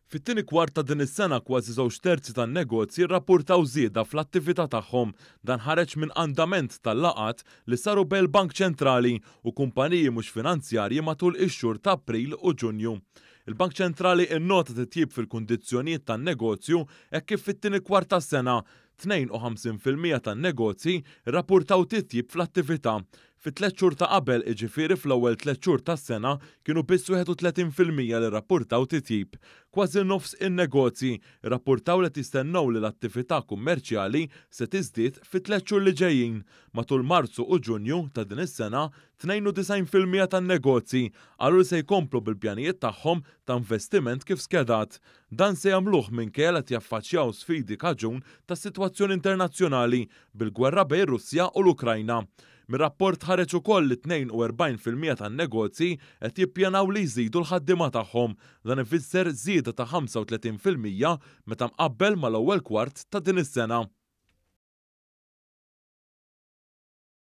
Fit-tieni kwart ta' din is-sena kważi 2/3 tan-negozji rrappurtaw żieda fl-attività tagħhom. Dan ħareġ minn andament tal-laqat li saru bejn il-Bank Ċentrali u kumpaniji mhux finanzjarji matul ix-xhur ta' April u Ġunju. Il-Bank Ċentrali innota titjib fil-kundizzjonijiet tan-negozju hekk kif fit-tieni kwart tas-sena 52% tan-negozji rrappurtaw titjib fl-attività. Fit-3 xhur ta' qabel, iġifieri fl-ewwel 3 xhur tas-sena, kienu biss 31% li rrappurtaw titjib. Kważi nofs in-negozji rrappurtaw li jistennew li l-attività kummerċjali se tiżdied fit-3 xhur li ġejjin. Matul Marzu u Ġunju ta' din is-sena, 92% tan-negozji qalu li se jkomplu bil-pjanijiet tagħhom ta' investiment kif skedat. Dan se jagħmluh minkejja li jaffaċċjaw sfidi kaġun tas-sitwazzjoni internazzjonali bil-gwerra bejn Russja u l-Ukrajna. Mir-rapport ħareġ ukoll li 42% tan-negozji qed jippjanaw li jżidu l-ħaddiema tagħhom. Dan ifisser żieda ta' 35% meta mqabbel mal-ewwel kwart ta' din is-sena.